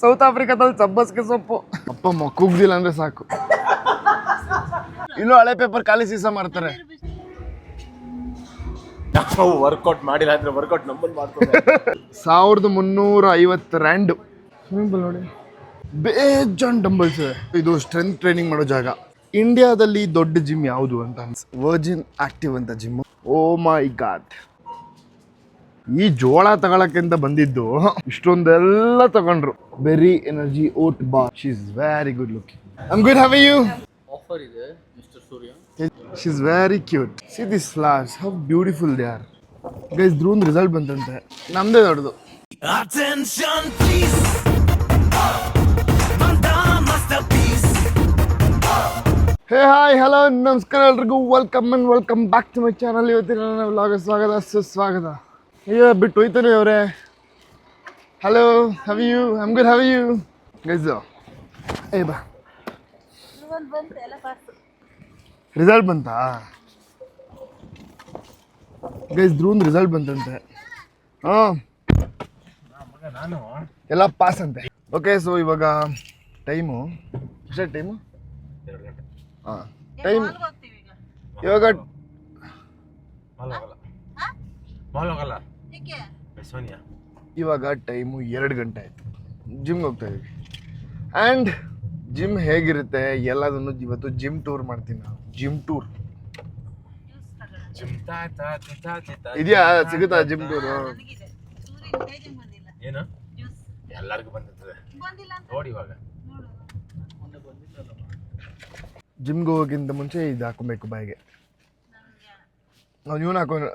South ಆಫ್ರಿಕಾದಲ್ಲಿ ಸಬ್ಬಸ್ಗೆ ಸೊಪ್ಪು. ಅಪ್ಪ ಕುಗ್ದಿಲ್ಲ ಅಂದ್ರೆ ಸಾಕು. ಇನ್ನು ಹಳೆ ಪೇಪರ್ ಖಾಲಿ ಸೀಸ ಮಾಡ್ತಾರೆ. ವರ್ಕೌಟ್ ಮಾಡಿಲ್ಲ ಅಂದ್ರೆ ವರ್ಕೌಟ್ ನಂಬರ್ ಮಾಡ್ತಾರೆ. 1350 ರ್ಯಾಂಡ್. ನೋಡಿ ಬೇಜಾನ್ ಡಂಬಲ್ಸ್ ಇದೆ. ಇದು ಸ್ಟ್ರೆಂತ್ ಟ್ರೈನಿಂಗ್ ಮಾಡೋ ಜಾಗ. ಇಂಡಿಯಾದಲ್ಲಿ ದೊಡ್ಡ ಜಿಮ್ ಯಾವುದು ಅಂತ ವರ್ಜಿನ್ ಆಕ್ಟಿವ್ ಅಂತ ಜಿಮ್. ಓ ಮೈ ಗಾಡ್, ಈ ಜೋಳ ತಗೊಳಕ್ಕಿಂತ ಬಂದಿದ್ದು ಇಷ್ಟೊಂದೆಲ್ಲ ತಗೊಂಡ್ರು. Very energy oat bar. She is very good looking. I am good. How are you? Offer ಇದೆ mister Surya. She is very cute. See this flowers, how beautiful they are. Guys ಧ್ರುವನ್ result ಬಂತಂತೆ. ನಮ್ದೇ ದೊಡ್ಡದು. Attention please, Banda masterpiece. Hey hi hello ನಮಸ್ಕಾರ ಎಲ್ರಿಗೂ. Welcome back to my channel. ಇವತ್ತಿನ ನನ್ನ vlog ಸ್ವಾಗತ ಸುಸ್ವಾಗತ. ಅಯ್ಯೋ ಬಿಟ್ಟು ಹೋಯ್ತಾನೆ ಅವರೇ. Hello, how are you? I am good. How are you guys? ಏ ಬಾ, ರಿಸಲ್ಟ್ ಬಂತಾ ಗೈಸ್? ಧ್ರುವನ್ ರಿಸಲ್ಟ್ ಬಂತಂತೆ. ಹಾಂ, ಎಲ್ಲ ಪಾಸ್ ಅಂತೆ. ಓಕೆ, ಸೊ ಇವಾಗ ಟೈಮು ಎಷ್ಟೇ ಟೈಮು? ಹಾಂ, ಟೈಮ್ ಇವಾಗ ಟೈಮು 2 ಗಂಟೆ ಆಯಿತು. ಜಿಮ್ಗೆ ಹೋಗ್ತಾ ಇದೀವಿ. ಆ್ಯಂಡ್ ಜಿಮ್ ಹೇಗಿರುತ್ತೆ ಎಲ್ಲದನ್ನು ಇವತ್ತು ಜಿಮ್ ಟೂರ್ ಮಾಡ್ತೀನಿ ನಾವು. ಜಿಮ್ ಟೂರ್ ಇದೆಯಾ? ಸಿಗುತ್ತಾ ಜಿಮ್ ಟೂರು? ಏನು ಎಲ್ಲರಿಗೂ ಬಂದಿರ್ತದೆ ನೋಡಿ. ಇವಾಗ ಜಿಮ್ಗೆ ಹೋಗೋಕ್ಕಿಂತ ಮುಂಚೆ ಇದು ಹಾಕೊಬೇಕು ಬಾಯಿಗೆ. ನಾವು ಇವನು ಹಾಕೊಂಡು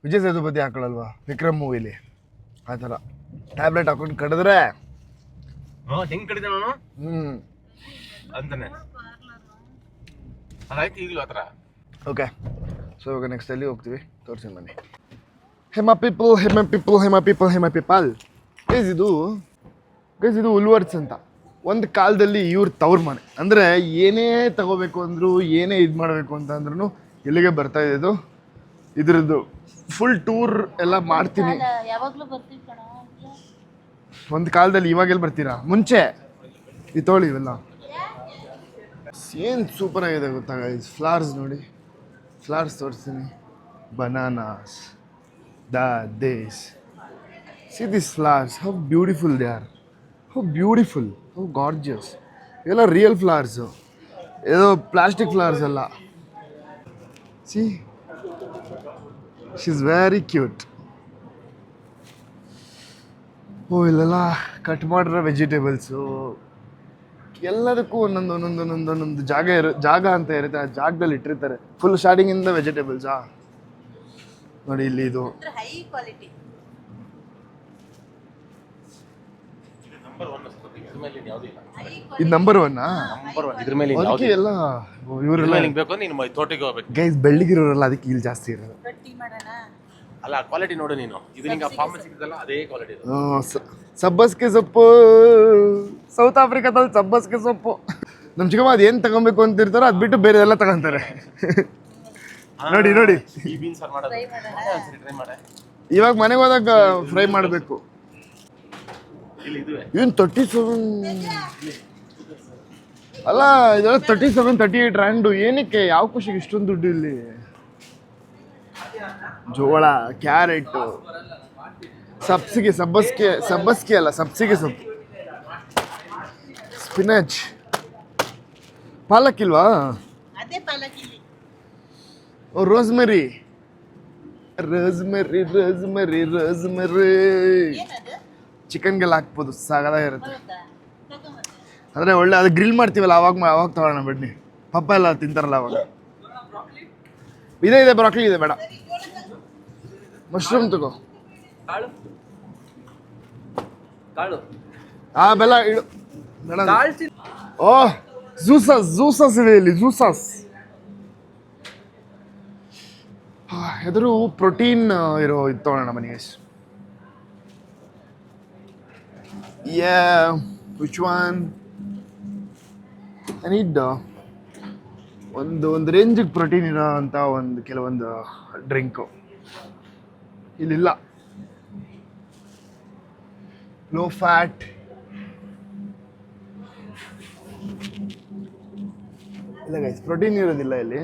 ವಿಜಯ್ ಸೇತುಪತಿ ಹಾಕೊಳ್ಳಲ್ವಾ ವಿಕ್ರಮ್ ಮೂವಿಲಿ, ಆ ಥರ ಟ್ಯಾಬ್ಲೆಟ್ ಹಾಕೊಂಡು ಕಡಿದ್ರೆ ಹೆಂಗ್ ಕಡಿದೆ ನಾನು ಅಂತಾನೆ ಅದಾಯ್ತು. ಈಗಲೂ ಆ ಥರ. ಓಕೆ, ಸೊ ಇವಾಗ ನೆಕ್ಸ್ಟ್ ಎಲ್ಲಿ ಹೋಗ್ತೀವಿ ತೋರಿಸಿ ಬನ್ನಿ. ಹೇಮಾ ಪೀಪಲ್. ಗೈಸ್ ಇದು ಉಲ್ವರ್ಸ್ ಅಂತ. ಒಂದು ಕಾಲದಲ್ಲಿ ಇವ್ರ ತವ್ರ ಮನೆ. ಅಂದರೆ ಏನೇ ತಗೋಬೇಕು ಅಂದರು, ಏನೇ ಇದು ಮಾಡಬೇಕು ಅಂತ ಅಂದ್ರೂ ಇಲ್ಲಿಗೆ ಬರ್ತಾ ಇದ್ದು. ಇದ್ರದ್ದು ಫುಲ್ ಟೂರ್ ಎಲ್ಲ ಮಾಡ್ತೀನಿ. ಒಂದು ಕಾಲದಲ್ಲಿ. ಇವಾಗೆಲ್ಲ ಬರ್ತೀರಾ? ಮುಂಚೆ ಇದು ತೊಗೊಳ್ಳಿ. ಇವೆಲ್ಲ ಏನು ಸೂಪರ್ ಆಗಿದೆ ಗೊತ್ತಾ ಗೈಸ್. ಫ್ಲವರ್ಸ್ ನೋಡಿ, ಫ್ಲವರ್ಸ್ ತೋರಿಸ್ತೀನಿ. Bananas, this. See these flowers, how beautiful they are. How beautiful, how gorgeous. ಎಲ್ಲ ರಿಯಲ್ ಫ್ಲವರ್ಸ್, ಏನೋ ಪ್ಲಾಸ್ಟಿಕ್ ಫ್ಲವರ್ಸ್ ಅಲ್ಲ. See, she is very cute. Oh, ಇಲ್ಲೆಲ್ಲ ಕಟ್ ಮಾಡಿರೋ ವೆಜಿಟೇಬಲ್ಸು. ಎಲ್ಲದಕ್ಕೂ ಒಂದೊಂದು ಜಾಗ ಅಂತ ಇರುತ್ತೆ. ಆ ಜಾಗದಲ್ಲಿ ಇಟ್ಟಿರ್ತಾರೆ. ಫುಲ್ ಸ್ಟಾರ್ಟಿಂಗಿಂದ ವೆಜಿಟೇಬಲ್ಸಾ ನೋಡಿ. ಇಲ್ಲಿ ಇದು ಇದು ನಂಬರ್ 1. ಇದ್ರ ಮೇಲೆ ಅದಕ್ಕೆ ಎಲ್ಲ ಇವರೆಲ್ಲ ಬೇಕು. ನೀನು ತೋಟಕ್ಕೆ ಹೋಗ್ಬೇಕು ಗೈಸ್. ಬೆಳ್ಳಿಗಿರೋರಲ್ಲ, ಅದಕ್ಕೆ ಇಲ್ಲಿ ಜಾಸ್ತಿ ಇರೋದು. ಅಲ್ಲ, ಕ್ವಾಲಿಟಿ ನೋಡು ನೀನು. ಇದು ನಿಂಗೆ ಫಾರ್ಮಸಿ ಸಿಗ್ತಲ್ಲ, ಅದೇ ಕ್ವಾಲಿಟಿ. ಸಬ್ಬಸ್ಗೆ ಸೊಪ್ಪು. ಸೌತ್ ಆಫ್ರಿಕಾದಲ್ಲಿ ಸಬ್ಬಸ್ಗೆ ಸೊಪ್ಪು. ನಮ್ಮ ಚಿಕ್ಕಮ್ಮ ಅದು ಏನು ತಗೊಬೇಕು ಅಂತ ಇರ್ತಾರೋ ಅದು ಬಿಟ್ಟು ಬೇರೆ ಎಲ್ಲ ತಗೊಂತಾರೆ. ನೋಡಿ ಇವಾಗ ಮನೆಗೆ ಹೋದಾಗ ಫ್ರೈ ಮಾಡಬೇಕು. ಏನು 37 ಅಲ್ಲ, ಇದೆಲ್ಲ 37, 38 ರ್ಯಾಂಡು. ಏನಕ್ಕೆ? ಯಾವ ಖುಷಿಗೆ ಇಷ್ಟೊಂದು ದುಡ್ಡು ಇಲ್ಲಿ? ಜೋಳ, ಕ್ಯಾರೆಟ್, ಸಬ್ಬಸ್ಗೆ ಅಲ್ಲ, ಸಬ್ಸಿಗೆ ಸೊಪ್ಪು, ಸ್ಪಿನಚ್, ಪಾಲಕ್ ಇಲ್ವಾ? ರೋಸ್ಮೆರಿ. ಚಿಕನ್ಗೆಲ್ಲ ಹಾಕ್ಬೋದು, ಸಾಗದಾಗಿರುತ್ತೆ. ಅಂದರೆ ಒಳ್ಳೆ ಅದು ಗ್ರಿಲ್ ಮಾಡ್ತೀವಲ್ಲ, ಅವಾಗ ತಗೊಳ್ಳೋಣ ಬನ್ನಿ. ಪಪ್ಪ ಎಲ್ಲ ತಿಂತಾರಲ್ಲ ಅವಾಗ. ಇದೆ ಬ್ರಾಕ್ಲಿ ಇದೆ, ಬೇಡ. ಮಶ್ರೂಮ್ ತಗೋ. ಬೆಲ್ಲ ಇಡು ಬೇಡ. ಓಹ್, ಜ್ಯೂಸಸ್ ಇದೆ ಇಲ್ಲಿ. ಜ್ಯೂಸಸ್ ಎದುರು ಪ್ರೋಟೀನ್ ಇರೋ ಇದು ತೊಗೊಳ್ಳೋಣ ಮನೆಗೆ. Which one? ಐ ನೀಡ್ ಒಂದು ರೇಂಜಿಗೆ ಪ್ರೋಟೀನ್ ಇರೋ ಅಂತ ಕೆಲವೊಂದು ಡ್ರಿಂಕು ಇಲ್ಲಿಲ್ಲ. ಲೋ ಫ್ಯಾಟ್, ಇಲ್ಲ ಗೈಸ್, ಪ್ರೋಟೀನ್ ಇರೋದಿಲ್ಲ ಇಲ್ಲಿ.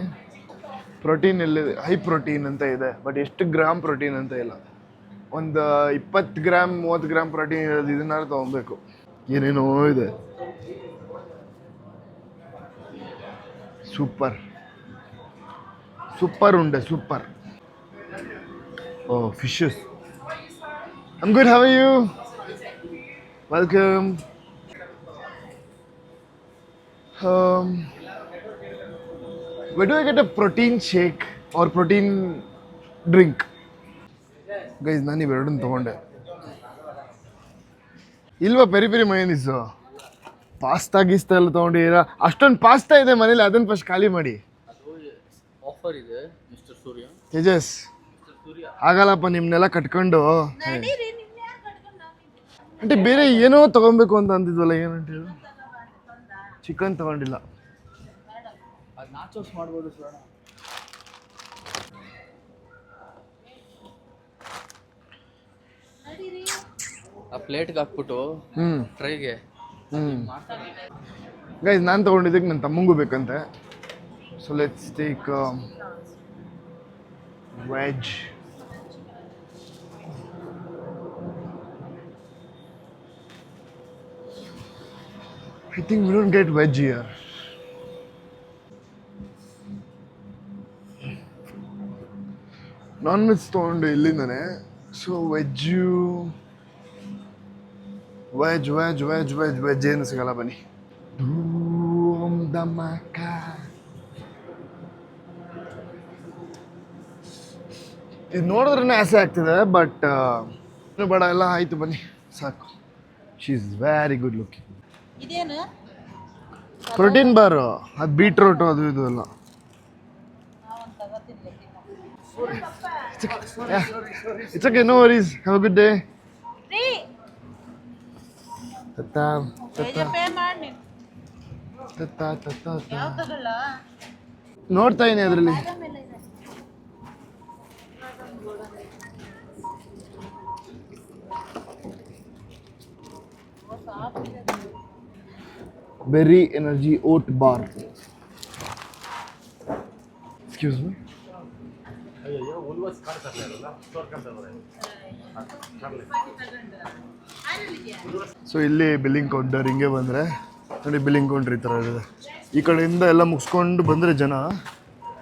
ಪ್ರೋಟೀನ್ ಇಲ್ಲಿ ಹೈ ಪ್ರೋಟೀನ್ ಅಂತ ಇದೆ, ಬಟ್ ಎಷ್ಟು ಗ್ರಾಮ್ ಪ್ರೋಟೀನ್ ಅಂತ ಇಲ್ಲ. ಒಂದು 20 ಗ್ರಾಮ್ 30 ಗ್ರಾಮ್ ಪ್ರೋಟೀನ್ ಇರೋದು ಇದನ್ನಾರು ತೊಗೊಬೇಕು. ಏನೇನೋ ಇದೆ. ಸೂಪರ್ ಸೂಪರ್ ಉಂಡೆ, ಸೂಪರ್. ಓ, fishes. I'm good, how are you? Welcome. Where do I get a protein shake or protein drink? Guys, ನಾನು ಇವೆರಡನ್ನು ತೊಗೊಂಡೆ. ಇಲ್ವಾ ಪೆರಿ ಪೆರಿ ಮಯೋನೀಸು? ಪಾಸ್ತಾ ಗೀಸ್ತಾ ಎಲ್ಲ ತೊಗೊಂಡಿದ್ದೀರಾ? ಅಷ್ಟೊಂದು ಪಾಸ್ತಾ ಇದೆ ಮನೇಲಿ, ಅದನ್ನು ಫಸ್ಟ್ ಖಾಲಿ ಮಾಡಿ. ಆಫರ್ ಇದೆ ಮಿಸ್ಟರ್ ಸೂರ್ಯ. ತೇಜಸ್ ಆಗಲ್ಲಪ್ಪ, ನಿಮ್ಮನ್ನೆಲ್ಲ ಕಟ್ಕೊಂಡು. అంటే ಬೇರೆ ಏನೋ ತಗೊಬೇಕು ಅಂತ ಅಂತಿದ್ವಲ್ಲ, ಏನಂತ ಹೇಳು. ಚಿಕನ್ ತಗೊಂಡಿಲ್ಲ. ಅದು ನಾಚೋಸ್ ಮಾಡ್ಬೋದು ಸರ್. ಆ ಪ್ಲೇಟ್ಗೆ ಹಾಕ್ಬಿಟ್ಟು ಟ್ರೈಗೆ. ಗೈಸ್, ನಾನು ತಗೊಂಡಿದ್ದಕ್ಕೆ ನನ್ನ ತಮ್ಮಂಗೂ ಬೇಕಂತೆ. So let's take veg. I think we don't get veg here. Non-veg ತೊಗೊಂಡು ಇಲ್ಲಿಂದಾನೆ. ಸೊ ವೆಜ್ ಏನು ಸಿಗಲ್ಲ, ಬನ್ನಿ. ಧೂಮ್ ಧಮಾಕ. ಇದು ನೋಡಿದ್ರೇ ಆಸೆ ಆಗ್ತಿದೆ, ಬಟ್ ಬೇಡ, ಎಲ್ಲ ಆಯಿತು, ಬನ್ನಿ ಸಾಕು. She is very good looking. ಇದೇನು ಪ್ರೋಟೀನ್ ಬಾರು, ಅದು ಬೀಟ್ರೂಟು ಅದು ಇದು ಎಲ್ಲ. It's okay, no worries. Have a good day. Tata, ನೋಡ್ತಾ ಇದೀನಿ ಅದರಲ್ಲಿ. Berry energy oat bar. Excuse me. So ಇಲ್ಲಿ ಬಿಲ್ಲಿಂಗ್ ಕೌಂಟರ್, ಹಿಂಗೆ ಬಂದರೆ ನೋಡಿ ಬಿಲ್ಲಿಂಗ್ ಕೌಂಟರ್ ಈ ಥರ ಇದೆ. ಈ ಕಡೆಯಿಂದ ಎಲ್ಲ ಮುಗಿಸ್ಕೊಂಡು ಬಂದರೆ ಜನ,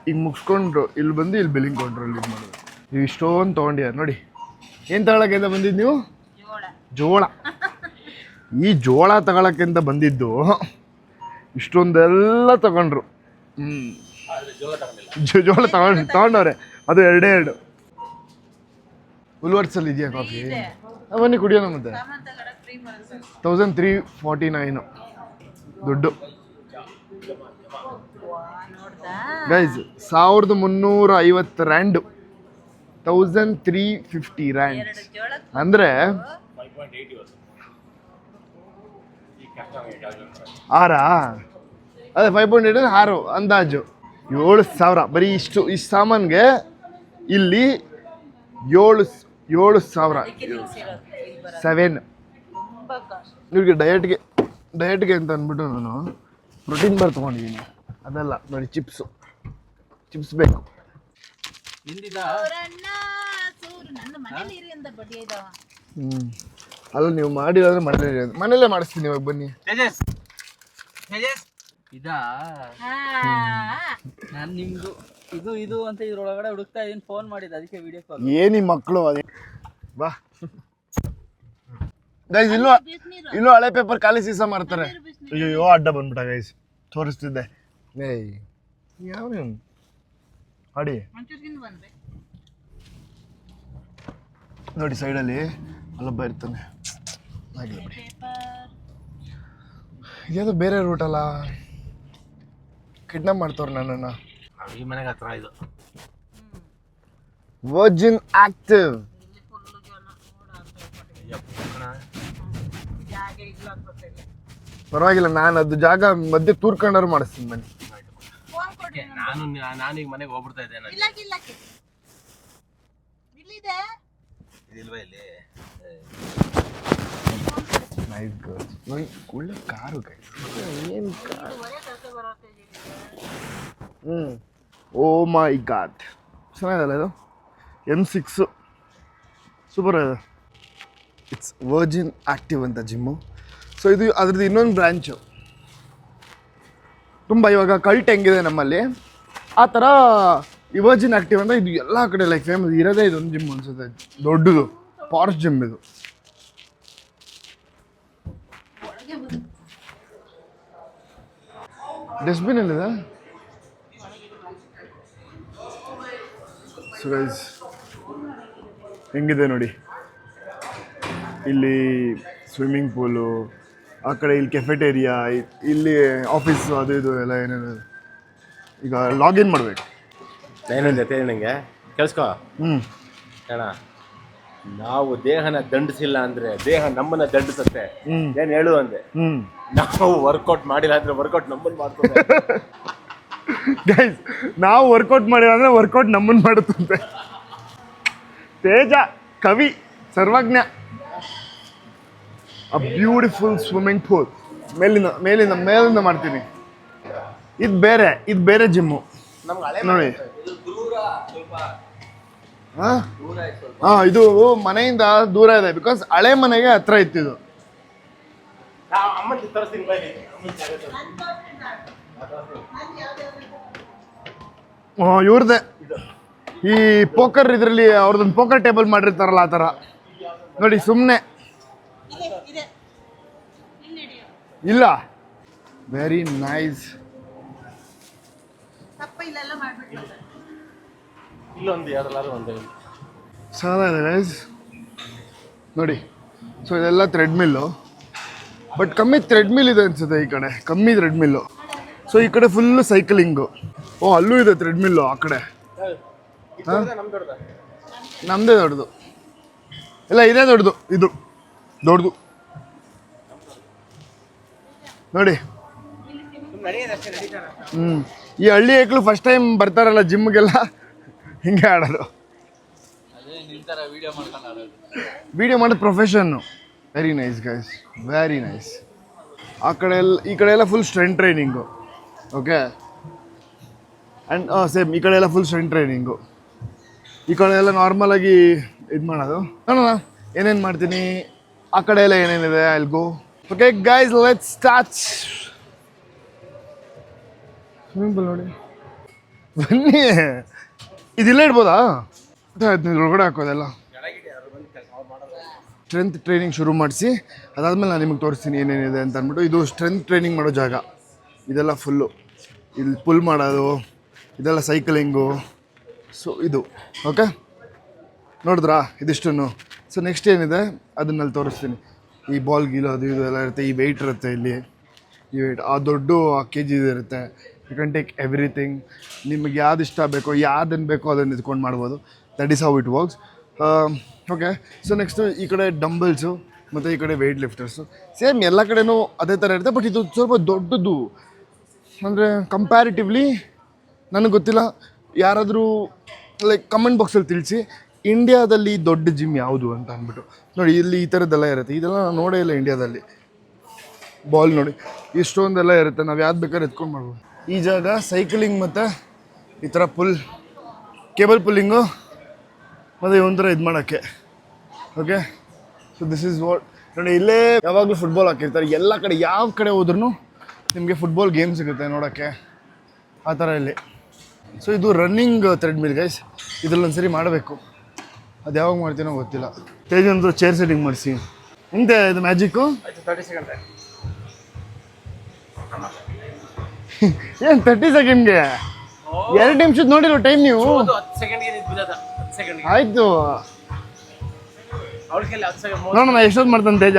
ಈಗ ಮುಗಿಸ್ಕೊಂಡು ಇಲ್ಲಿ ಬಂದು ಇಲ್ಲಿ ಬಿಲ್ಲಿಂಗ್ ಕೌಂಟ್ರಲ್ಲಿ ಇದು ಮಾಡೋದು. ನೀವು ಇಷ್ಟೊಂದು ತೊಗೊಂಡಿದ್ದಾರೆ ನೋಡಿ. ಏನು ತಗೊಳಕ್ಕಿಂತ ಬಂದಿದ್ದು ನೀವು? ಜೋಳ. ಈ ಜೋಳ ತಗೊಳಕ್ಕಿಂತ ಬಂದಿದ್ದು ಇಷ್ಟೊಂದೆಲ್ಲ ತಗೊಂಡ್ರು. ಜೋಳ ತಗೊಂಡವ್ರೆ, ಅದು ಎರಡು. ಉಲ್ವರ್ಸಲ್ಲಿ ಇದೆಯಾ ಕಾಫಿ? ಬನ್ನಿ ಕುಡಿಯೋಣ. ಮತ್ತೆ 1349 ದುಡ್ಡು ಗೈಸ್. 1350 ರ್ಯಾಂಡು, 1350 ರ್ಯಾಂಡ್ ಅಂದರೆ 6. ಅದೇ 5.8 6 ಅಂದಾಜು 7,000 ಬರೀ ಇಷ್ಟು ಸಾಮಾನಿಗೆ. ಇಲ್ಲಿ 7,000 7. ಇವ್ರಿಗೆ ಡಯಟ್ಗೆ ಅಂತ ಅಂದ್ಬಿಟ್ಟು ನಾನು ಪ್ರೋಟೀನ್ ಬಾರ್ ತೊಗೊಂಡಿದ್ದೀನಿ. ಅದಲ್ಲ ನೋಡಿ, ಚಿಪ್ಸ್ ಬೇಕು. ಅಲ್ಲ, ನೀವು ಮಾಡಿದ್ರೆ ಮನೇಲೇ ಮಾಡಿಸ್ತೀನಿ. ಇವಾಗ ಬನ್ನಿ. ಇದಾ ನಾನು ನಿಮ್ದು ಇದು ಅಂತ ಇದ್ರೊಳಗಡೆ ಹುಡುಕ್ತಾ ಇದೀನಿ, ಫೋನ್ ಮಾಡಿದ್ದೆ, ಅದಕ್ಕೆ ವಿಡಿಯೋ ಕಾಲ್. ಏನಿ ಮಕ್ಕಳು ಅದೇ ಬಾ ಗೈಸ್. ಇಲ್ಲೂ ಹಳೆ ಪೇಪರ್ ಖಾಲಿ ಸೀಸ ಮಾಡ್ತಾರೆ. ಅಯ್ಯೋ, ಅಡ್ಡ ಬಂದ್ಬಿಟ್ಟ ಗೈಸ್, ತೋರಿಸ್ತಿದ್ದೆ. ಏಯ್ ಯಾವ ಅಡಿ ನೋಡಿ, ಸೈಡಲ್ಲಿ ಅಲ್ಲೊಬ್ಬ ಇರ್ತಾನೆ. ಆಗಿಲ್ಲ ಬಿಡಿ, ಇದ್ಯಾವುದು ಬೇರೆ ರೂಟ್ ಅಲ್ಲ. ಕಿಡ್ನಾಪ್ ಮಾಡ್ತವ್ರು ನನ್ನನ್ನು. ಈ ಮನೆಗೆ ಹತ್ರ ಇದು ವರ್ಜಿನ್ ಆಕ್ಟಿವ್. ಪರವಾಗಿಲ್ಲ, ನಾನು ಅದು ಜಾಗ ಮಧ್ಯೆ ತೂರ್ಕೊಂಡವ್ರು ಮಾಡಿಸ್ತೀನಿ ಬನ್ನಿ. ನಾನು ಈಗ ಮನೆಗೆ ಹೋಗ್ಬಿಡ್ತಾ ಇದ್ದೇನೆ. ಇದಿಲ್ವಾ ಇಲ್ಲಿ? Nice girls. ಒಳ್ಳೆ ಕಾರು ಗೈಸ್. ಏನು ಕಾರು ಓ ಮೈ ಗಾಡ್, ಚೆನ್ನಾಗಿದಲ್ಲ ಇದು M6 ಸೂಪರ್ ಇದೆ. ಇಟ್ಸ್ ವರ್ಜಿನ್ ಆ್ಯಕ್ಟಿವ್ ಅಂತ ಜಿಮ್ಮು. ಸೊ ಇದು ಅದ್ರದ್ದು ಇನ್ನೊಂದು ಬ್ರ್ಯಾಂಚು. ತುಂಬ ಇವಾಗ ಕಲ್ಟ್ ಹೆಂಗಿದೆ ನಮ್ಮಲ್ಲಿ ಆ ಥರ ಈ ವರ್ಜಿನ್ ಆ್ಯಕ್ಟಿವ್ ಅಂತ ಇದು ಎಲ್ಲ ಕಡೆ ಲೈಕ್ ಫೇಮಸ್ ಇರೋದೇ ಇದೊಂದು ಜಿಮ್ ಅನ್ಸುತ್ತೆ, ದೊಡ್ಡದು ಪಾರ್ಶ್ ಜಿಮ್ ಇದು. ಡಸ್ಟ್ಬಿನ್ ಎಲ್ಲಿದೆ? ಸೊ ಗೈಸ್ ಹೆಂಗಿದೆ ನೋಡಿ, ಇಲ್ಲಿ ಸ್ವಿಮ್ಮಿಂಗ್ ಪೂಲು, ಆ ಕಡೆ ಇಲ್ಲಿ ಕೆಫೆಟೇರಿಯಾ, ಇಲ್ಲಿ ಆಫೀಸು, ಅದು ಇದು ಎಲ್ಲ ಏನೇನು. ಈಗ ಲಾಗಿನ್ ಮಾಡಬೇಕು. ಏನಂದೆ ನನಗೆ ಕೇಳಿಸ್ಕೊ ಅಣ್ಣ, ನಾವು ದೇಹನ ದಂಡಿಸಿಲ್ಲ ಅಂದ್ರೆ ದೇಹ ನಮ್ಮನ್ನ ದಂಡಿಸುತ್ತೆ. ಏನ್ ಹೇಳು ಅಂದೆ. ನಾವು ವರ್ಕೌಟ್ ಮಾಡಿಲ್ಲ ಅಂದ್ರೆ ವರ್ಕೌಟ್ ನಮ್ಮನ್ನ ಮಾಡ್ತದೆ. ಗೈಸ್ ನಾವು ವರ್ಕೌಟ್ ಮಾಡಿಲ್ಲ ಅಂದ್ರೆ ವರ್ಕೌಟ್ ನಮ್ಮನ್ನು ಮಾಡುತ್ತಂತೆ. Teja Kavi Sarvajna. A beautiful swimming pool. ಮೇಲಿಂದ ಮಾಡ್ತೀನಿ. ಇದು ಬೇರೆ ಜಿಮ್ಮು ನೋಡಿ. ಹಾಂ ಇದು ಮನೆಯಿಂದ ದೂರ ಇದೆ, ಬಿಕಾಸ್ ಹಳೆ ಮನೆಗೆ ಹತ್ರ ಇತ್ತಿದು. ಇವ್ರದ್ದೇ ಈ ಪೋಕರ್ ಇದರಲ್ಲಿ ಅವ್ರದ್ದೊಂದು ಪೋಕರ್ ಟೇಬಲ್ ಮಾಡಿರ್ತಾರಲ್ಲ ಆ ಥರ ನೋಡಿ. ಸುಮ್ಮನೆ ಇಲ್ಲ, ವೆರಿ ನೈಸ್. ಚೆನ್ನಾಗಿದೆ ಗೈಸ್ ನೋಡಿ. ಸೊ ಇದೆಲ್ಲ ಥ್ರೆಡ್ಮಿಲ್ಲು, ಬಟ್ ಕಮ್ಮಿ ಥ್ರೆಡ್ಮಿಲ್ ಇದೆ ಅನ್ಸುತ್ತೆ ಈ ಕಡೆ, ಕಮ್ಮಿ ಥ್ರೆಡ್ಮಿಲ್ಲು. ಸೊ ಈ ಕಡೆ ಫುಲ್ಲು ಸೈಕ್ಲಿಂಗು. ಓ ಅಲ್ಲೂ ಇದೆ ಥ್ರೆಡ್ಮಿಲ್ಲು ಆ ಕಡೆ. ನಮ್ಮದೇ ದೊಡ್ಡದು ಇಲ್ಲ, ಇದೇ ದೊಡ್ಡದು, ಇದು ದೊಡ್ಡದು ನೋಡಿ. ಈ ಹಳ್ಳಿ ಹೆಕ್ಳು ಫಸ್ಟ್ ಟೈಮ್ ಬರ್ತಾರಲ್ಲ ಜಿಮ್ಗೆಲ್ಲ, ಹಿಂಗೆ ಆಡೋದು. ವಿಡಿಯೋ ಮಾಡೋದು profession. Very nice guys, very nice. ಆ ಕಡೆ ಎಲ್ಲ ಈ ಕಡೆ ಎಲ್ಲ full strength training. Okay, and same ಈ ಕಡೆ ಎಲ್ಲ ಫುಲ್ ಸ್ಟ್ರೆಂತ್ ಟ್ರೈನಿಂಗು. ಈ ಕಡೆ ಎಲ್ಲ ನಾರ್ಮಲಾಗಿ ಇದು ಮಾಡೋದು. ನೋಡೋಣ ಏನೇನು ಮಾಡ್ತೀನಿ, ಆ ಕಡೆ ಎಲ್ಲ ಏನೇನಿದೆ I'll go. Okay guys, let's start. Swimming pool ನೋಡಿ, ಬನ್ನಿ. ಇದಿಲ್ಲ ಇಡ್ಬೋದಾ? ಒಳಗಡೆ ಹಾಕೋದೆಲ್ಲ. ಸ್ಟ್ರೆಂತ್ ಟ್ರೈನಿಂಗ್ ಶುರು ಮಾಡಿಸಿ ಅದಾದಮೇಲೆ ನಾನು ನಿಮಗೆ ತೋರಿಸ್ತೀನಿ ಏನೇನಿದೆ ಅಂತ ಅಂದ್ಬಿಟ್ಟು. ಇದು ಸ್ಟ್ರೆಂತ್ ಟ್ರೈನಿಂಗ್ ಮಾಡೋ ಜಾಗ. ಇದೆಲ್ಲ ಫುಲ್ಲು ಇಲ್ಲಿ ಪುಲ್ ಮಾಡೋದು, ಇದೆಲ್ಲ ಸೈಕ್ಲಿಂಗು. ಸೊ ಇದು ಓಕೆ, ನೋಡಿದ್ರಾ ಇದಿಷ್ಟನ್ನು. ಸೊ ನೆಕ್ಸ್ಟ್ ಏನಿದೆ ಅದನ್ನಲ್ಲಿ ತೋರಿಸ್ತೀನಿ. ಈ ಬಾಲ್ ಗೀಲು ಅದು ಇದು ಎಲ್ಲ ಇರುತ್ತೆ. ಈ ವೆಯ್ಟ್ ಇರುತ್ತೆ ಇಲ್ಲಿ, ಈ ವೆಯ್ಟ್ ಆ ದೊಡ್ಡ ಕೆ ಜಿ ಇರುತ್ತೆ. You can take everything. ನಿಮಗೆ ಯಾವ್ದು ಇಷ್ಟ ಬೇಕೋ, ಯಾವ್ದನ್ನು ಬೇಕೋ ಅದನ್ನು ಇದ್ಕೊಂಡು ಮಾಡ್ಬೋದು. That is how it works. Okay, so next ಈ ಕಡೆ ಡಂಬಲ್ಸು ಮತ್ತು ಈ ಕಡೆ ವೆಯ್ಟ್ ಲಿಫ್ಟರ್ಸು. ಸೇಮ್ ಎಲ್ಲ ಕಡೆನೂ ಅದೇ ಥರ ಇರುತ್ತೆ, ಬಟ್ ಇದು ಸ್ವಲ್ಪ ದೊಡ್ಡದು. ಅಂದರೆ ಕಂಪ್ಯಾರಿಟಿವ್ಲಿ ನನಗೆ ಗೊತ್ತಿಲ್ಲ, ಯಾರಾದರೂ ಲೈಕ್ ಕಮೆಂಟ್ ಬಾಕ್ಸಲ್ಲಿ ತಿಳಿಸಿ ಇಂಡಿಯಾದಲ್ಲಿ ದೊಡ್ಡ ಜಿಮ್ ಯಾವುದು ಅಂತ ಅಂದ್ಬಿಟ್ಟು. ನೋಡಿ ಇಲ್ಲಿ ಈ ಥರದ್ದೆಲ್ಲ ಇರುತ್ತೆ. ಇದೆಲ್ಲ ನಾನು ನೋಡೇ ಇಲ್ಲ ಇಂಡಿಯಾದಲ್ಲಿ. ಬಾಲ್ ನೋಡಿ ಇಷ್ಟೊಂದೆಲ್ಲ ಇರುತ್ತೆ, ನಾವು ಯಾವ್ದು ಬೇಕಾದ್ರೆ ಎತ್ಕೊಂಡು ಮಾಡ್ಬೋದು. ಈ ಜಾಗ ಸೈಕ್ಲಿಂಗ್ ಮತ್ತು ಈ ಥರ ಕೇಬಲ್ ಪುಲ್ಲಿಂಗು ಮತ್ತು ಒಂಥರ ಇದು ಮಾಡೋಕ್ಕೆ. Okay, so this is what. ನೋಡಿ ಇಲ್ಲೇ ಯಾವಾಗಲೂ ಫುಟ್ಬಾಲ್ ಹಾಕಿರ್ತಾರೆ. ಎಲ್ಲ ಕಡೆ ಯಾವ ಕಡೆ ಹೋದ್ರೂ ನಿಮಗೆ ಫುಟ್ಬಾಲ್ ಗೇಮ್ ಸಿಗುತ್ತೆ ನೋಡೋಕ್ಕೆ, ಆ ಥರ ಇಲ್ಲಿ. ಸೊ ಇದು ರನ್ನಿಂಗ್ ಥ್ರೆಡ್ಮಿಲ್ ಗೈಸ್. ಇದ್ರಲ್ಲಿ ಒಂದ್ಸರಿ ಮಾಡಬೇಕು, ಅದು ಯಾವಾಗ ಮಾಡ್ತೀನೋ ಗೊತ್ತಿಲ್ಲ. ತೇಜ್ ಅಂತೂ ಚೇರ್ ಸೆಟ್ಟಿಂಗ್ ಮಾಡಿಸಿ. ಎಂತೆ ಇದು ಮ್ಯಾಜಿಕ್ಕು? ಏನು 30 ಸೆಕೆಂಡ್ಗೆ 2 ನಿಮಿಷದ ನೋಡಿರೋ ಟೈಮ್ ನೀವು? ಆಯಿತು ನೋಡೋಣ ಎಷ್ಟೊತ್ತು ಮಾಡ್ತಾನೆ ತೇಜ.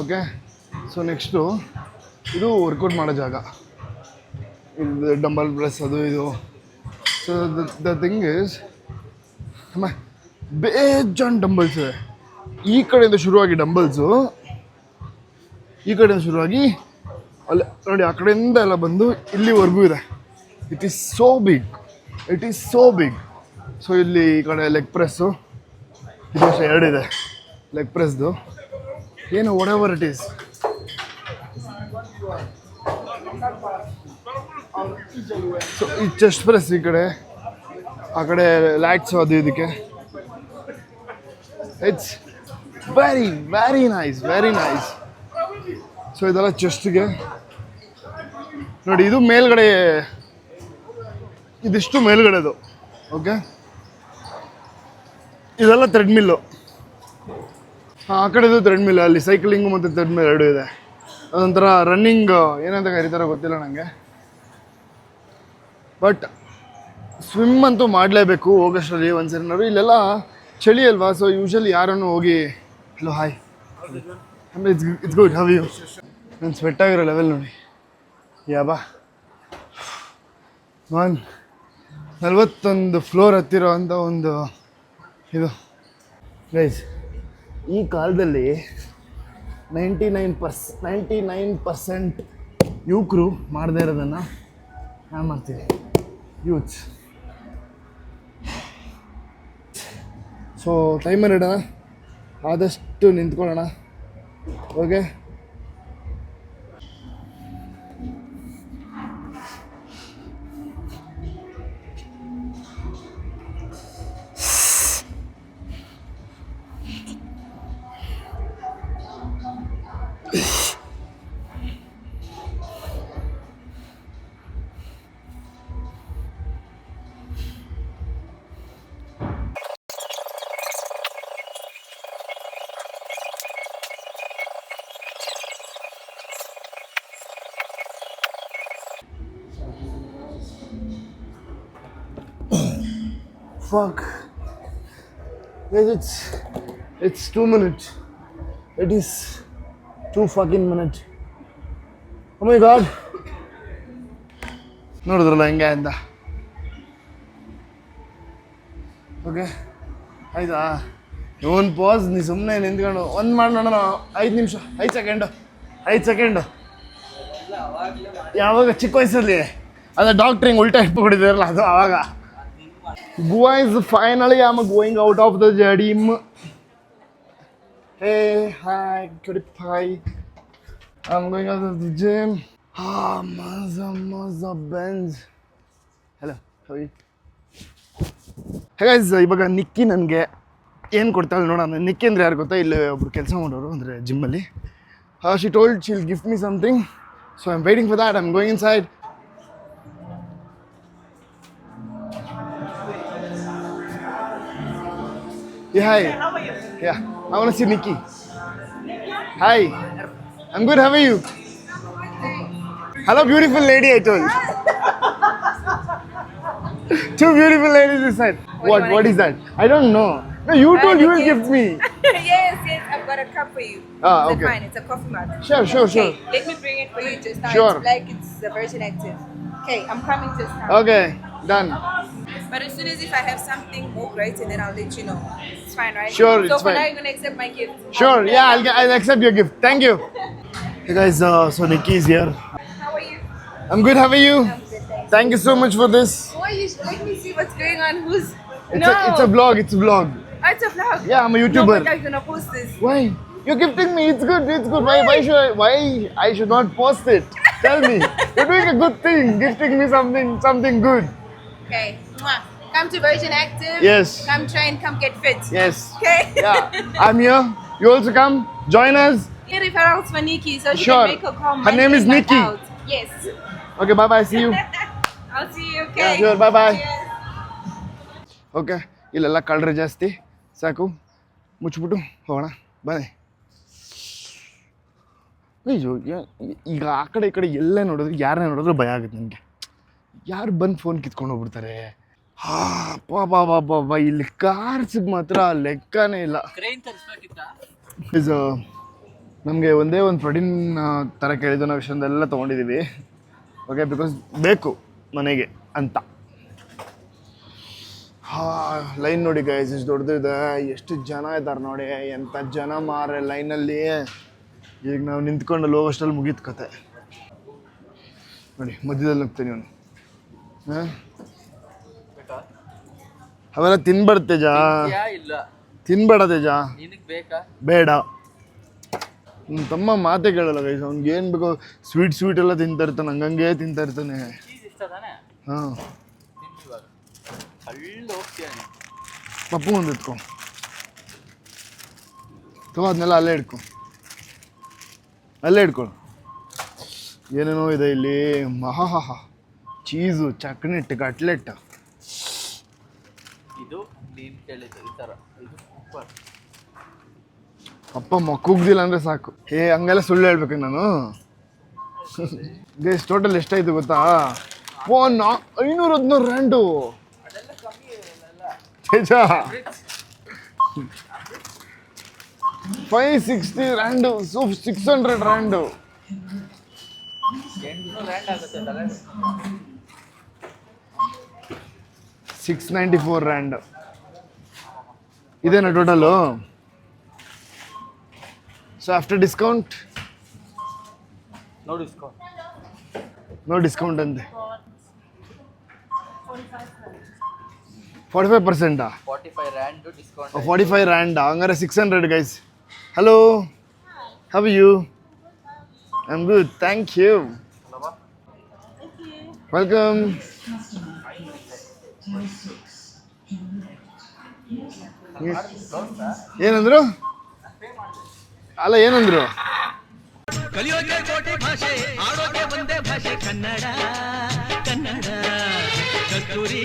ಓಕೆ, ಸೊ ನೆಕ್ಸ್ಟು ಇದು ವರ್ಕೌಟ್ ಮಾಡೋ ಜಾಗ. ಇದು ಡಂಬಲ್ ಪ್ರೆಸ್ ಅದು ಇದು. ಸೊ ದ ಥಿಂಗ್ ಈಸ್ ಬೇಜಾನ್ ಡಂಬಲ್ಸ್ ಇದೆ. ಈ ಕಡೆಯಿಂದ ಶುರುವಾಗಿ ಡಂಬಲ್ಸು, ಈ ಕಡೆಯಿಂದ ಶುರುವಾಗಿ ಅಲ್ಲಿ ನೋಡಿ ಆ ಕಡೆಯಿಂದ ಎಲ್ಲ ಬಂದು ಇಲ್ಲಿವರೆಗೂ ಇದೆ. It is so big, it is so big. So ಇಲ್ಲಿ ಈ ಕಡೆ ಲೆಗ್ ಪ್ರೆಸ್ಸು, ಇದು ಅಷ್ಟೇ ಎರಡಿದೆ ಲೆಗ್ ಪ್ರೆಸ್ದು. ಏನು what ever it is. So ಈ ಚೆಸ್ಟ್ ಪ್ರೆಸ್ ಈ ಕಡೆ, ಆ ಕಡೆ ಲ್ಯಾಟ್ಸ್ ಅದು ಇದಕ್ಕೆ. It's very very nice, very nice. So ಇದೆಲ್ಲ ಚೆಸ್ಟ್ಗೆ ನೋಡಿ. ಇದು ಮೇಲ್ಗಡೆ, ಇದಿಷ್ಟು ಮೇಲ್ಗಡೆದು. ಓಕೆ, ಇದೆಲ್ಲ ಥ್ರೆಡ್ಮಿಲ್ಲು. ಆ ಕಡೆದು ಥ್ರೆಡ್ಮಿಲ್, ಅಲ್ಲಿ ಸೈಕ್ಲಿಂಗು ಮತ್ತು ಥ್ರೆಡ್ಮಿಲ್ ಎರಡು ಇದೆ. ಅದೊಂಥರ ರನ್ನಿಂಗ್ ಏನಂತ ಕರೀತಾರೋ ಗೊತ್ತಿಲ್ಲ ನನಗೆ. ಬಟ್ ಸ್ವಿಮ್ ಅಂತೂ ಮಾಡಲೇಬೇಕು ಹೋಗೋಷ್ಟರಲ್ಲಿ ಒಂದ್ಸರಿನಾರು. ಇಲ್ಲೆಲ್ಲ ಚಳಿ ಅಲ್ವಾ, ಸೊ ಯೂಶಲಿ ಯಾರನ್ನು ಹೋಗಿ hello hi it's good how you. ನಾನು ಸ್ವೆಟ್ ಆಗಿರೋ ಲೆವೆಲ್ ನೋಡಿ. ಯಾಬಾ 41 ಫ್ಲೋರ್ ಹತ್ತಿರೋ ಅಂಥ ಒಂದು ಇದು ಗೈಸ್. ಈ ಕಾಲದಲ್ಲಿ 99% ಯುವಕರು ಮಾಡದೇ ಇರೋದನ್ನು ನಾನು ಮಾಡ್ತೀನಿ. ಯೂತ್ಸ್. ಸೊ ಟೈಮರ್ ಇಡೋಣ, ಆದಷ್ಟು ನಿಂತ್ಕೊಳ್ಳೋಣ. Okay, fuck guys, it's 2 minutes. It is 2 fucking minutes. Oh my god, ನೋಡಿದ್ರಲ್ಲ ಹೆಂಗೆ ಅಂತ. ಓಕೆ ಆಯ್ತಾ? ಒಂದು ಪಾಸ್ ನೀ ಸುಮ್ಮನೆ ನಿಂತ್ಕೊಂಡು ಒಂದು ಮಾಡೋಣ. 5 ನಿಮಿಷ, 5 ಸೆಕೆಂಡು. ಯಾವಾಗ ಚಿಕ್ಕ ವಯಸ್ಸಲ್ಲಿ ಅದು ಡಾಕ್ಟ್ರಿಂಗ್ ಉಲ್ಟಾ ಇಟ್ಬಿಟ್ಟಿದ್ದಾರಲ್ಲ, ಅದು ಆವಾಗ. Boys, finally I'm going out of the gym. Hey, hi, cutie pie. I'm going out of the gym. Maza Benz. Hello, how are you? Hey guys, ಇವಾಗ ನಿಕ್ಕಿ ನನಗೆ ಏನು ಕೊಡ್ತಾಳೆ ನೋಡೋಣ. ನಿಕ್ಕಿ ಅಂದರೆ ಯಾರು ಗೊತ್ತಾ? ಇಲ್ಲಿ ಒಬ್ರು ಕೆಲಸ ಮಾಡೋರು ಅಂದರೆ ಜಿಮ್ಮಲ್ಲಿ. She told she'll give me something, so I'm waiting for that. I'm going inside. Yeah, hi. How are you? Yeah, I want to see Nikki. Hi. I'm good. How are you? Hello, beautiful lady. I told. 2 beautiful ladies inside. What is that? I don't know. No, you told you will gift me. Yes, I've got a cup for you. Ah, It's okay. fine. It's a coffee mug. Sure. Okay, let me bring it for you just now. Sure. It's like it's the Virgin Active. Okay, I'm coming just now. Okay, done. But as soon as if I have something more great, and then I'll let you know. It's fine, right? Sure, So it's for fine. now, you're gonna accept my gift. Sure. Yeah, I'll accept your gift. Thank you. Hey guys, so Nikki is here. How are you? I'm good. How are you? I'm good, thanks. Thank you so much for this. Why you let me see what's going on? Who's It's a vlog. It's a vlog. Oh, it's a vlog. Yeah, I'm a No, YouTuber. but I'm gonna post this. Why? You're gifting me. It's good. Why I should not post it? Tell me. You're doing a good thing, gifting me something good. Okay. Mwah. Come to Virgin Active. Yes. Come train. Come get fit. Yes. Okay. Yeah. I'm here. You also come. Join us. Any referrals for Nikki so she Sure. can make her come. Her name is Nikki. Yes. Okay. Bye. See you. I'll see you. Okay. Yeah, sure. Bye. Cheers. Okay, ಇಲ್ಲೆಲ್ಲ ಕಳ್ಳರು ಜಾಸ್ತಿ. ಸಾಕು, ಮುಚ್ಚಿಬಿಟ್ಟು ಹೋಗೋಣ ಬನ್ನಿ. ಅಯ್ಯೋ, ಈಗ ಆ ಕಡೆ ಈ ಕಡೆ ಎಲ್ಲೇ ನೋಡಿದ್ರು, ಯಾರನ್ನೇ ನೋಡಿದ್ರು ಭಯ ಆಗುತ್ತೆ ನನಗೆ. ಯಾರು ಬಂದು ಫೋನ್ ಕಿತ್ಕೊಂಡು ಹೋಗ್ಬಿಡ್ತಾರೆ. ಪಾಪ ಇಲ್ಲಿ ಕಾರ್ಸಿಗೆ ಮಾತ್ರ ಲೆಕ್ಕನೇ ಇಲ್ಲ. ಕ್ರೇನ್ ತರಿಸ್ಬೇಕಿತ್ತ? ಇದು ನಮಗೆ ಒಂದೇ ಒಂದು ಪ್ರೋಟೀನ್ ಥರ ಕೇಳಿದ್ದು ನಾವು ವಿಷಯದೆಲ್ಲ ತೊಗೊಂಡಿದ್ದೀವಿ. ಓಕೆ, ಬಿಕಾಸ್ ಬೇಕು ಮನೆಗೆ ಅಂತ. ಲೈನ್ ನೋಡಿ ಗೈಸ್, ಎಷ್ಟು ದೊಡ್ಡದಿದೆ, ಎಷ್ಟು ಜನ ಇದ್ದಾರೆ ನೋಡಿ. ಎಂಥ ಜನ ಮಾರೆ ಲೈನಲ್ಲಿ. ಈಗ ನಾವು ನಿಂತ್ಕೊಂಡು ಅಲ್ಲಿ ಹೋಗೋಷ್ಟಲ್ಲಿ ಮುಗೀತು ಕತೆ ನೋಡಿ. ಮಧ್ಯದಲ್ಲಿ ಹೋಗ್ತೀನಿ ಅವನು. ಹಾಂ, ಅವೆಲ್ಲ ತಿನ್ಬೇಡ ತೇಜ, ಇಲ್ಲ ತಿನ್ಬೇಡ ತೇಜ. ನಿನಗೆ ಬೇಕಾ? ಬೇಡ. ನನ್ನ ತಮ್ಮ ಮಾತೇ ಕೇಳಲ್ಲ ಗೈಸ್, ಅವ್ನಿಗೆ ಏನು ಬೇಕೋ ಸ್ವೀಟ್ ಎಲ್ಲ ತಿಂತಾ ಇರ್ತಾನೆ, ಹಂಗಂಗೆ ತಿಂತಾ ಇರ್ತಾನೆ. ಚೀಸ್ ಇಷ್ಟ ತಾನೆ? ಹಾಂ, ತಿನ್ನು ಇವಾಗ. ಕಳ್ಳು ಹೋಗ್ತೀಯ ನೀನು. ಪಪ್ಪು ಒಂದು ಎತ್ಕೊ ತಗೋ, ಅದನ್ನೆಲ್ಲ ಅಲ್ಲೇ ಇಟ್ಕೊ, ಅಲ್ಲೇ ಇಟ್ಕೊಳ್ಳು. ಏನೇನೋ ಇದೆ ಇಲ್ಲಿ. ಮಹಾಹಾ, ಚೀಸು, ಚಕ್ನೆಟ್, ಕಟ್ಲೆಟ್. ಇದು ನೀನು ಕೇಳಿದ್ದು ಈ ಥರ, ಇದು ಸೂಪರ್. ಅಪ್ಪ ಮಕ್ಕುಗ್ದಿಲ್ಲ ಅಂದರೆ ಸಾಕು. ಹಂಗೆಲ್ಲ ಸುಳ್ಳು ಹೇಳ್ಬೇಕು ನಾನು. ಗೈಸ್ ಟೋಟಲ್ ಎಷ್ಟಾಯ್ತು ಗೊತ್ತಾ? 516 ರ್ಯಾಂಡು. ಚೇಚಾ 560 ರ್ಯಾಂಡು, 600 ರ್ಯಾಂಡು. 800 ರ್ಯಾಂಡ್ ಆಗುತ್ತೆ ತಲೆ. 694 ರ್ಯಾಂಡ್. ಇದೇನಾ ಟೋಟಲು? ಸೊ ಆಫ್ಟರ್ ಡಿಸ್ಕೌಂಟ್ ನೋಡಿ ಇಸ್ಕೊ. ನೋ ಡಿಸ್ಕೌಂಟ್ ಅಂತೆ. 45%. 45 ರ್ಯಾಂಡ್ ಡಿಸ್ಕೌಂಟ್. 45 ರ್ಯಾಂಡ್, ಹಂಗಾರೆ 600 guys. Hello, how are you? I am good, thank you. Welcome. ಏನಂದ್ರು? ಅಲ್ಲ ಏನಂದ್ರು? ಕಲಿಯೋಕೆ ಕೋಟಿ ಭಾಷೆ, ಆಡೋಕೆ ಒಂದೇ ಭಾಷೆ ಕನ್ನಡ. ಕಸ್ತೂರಿ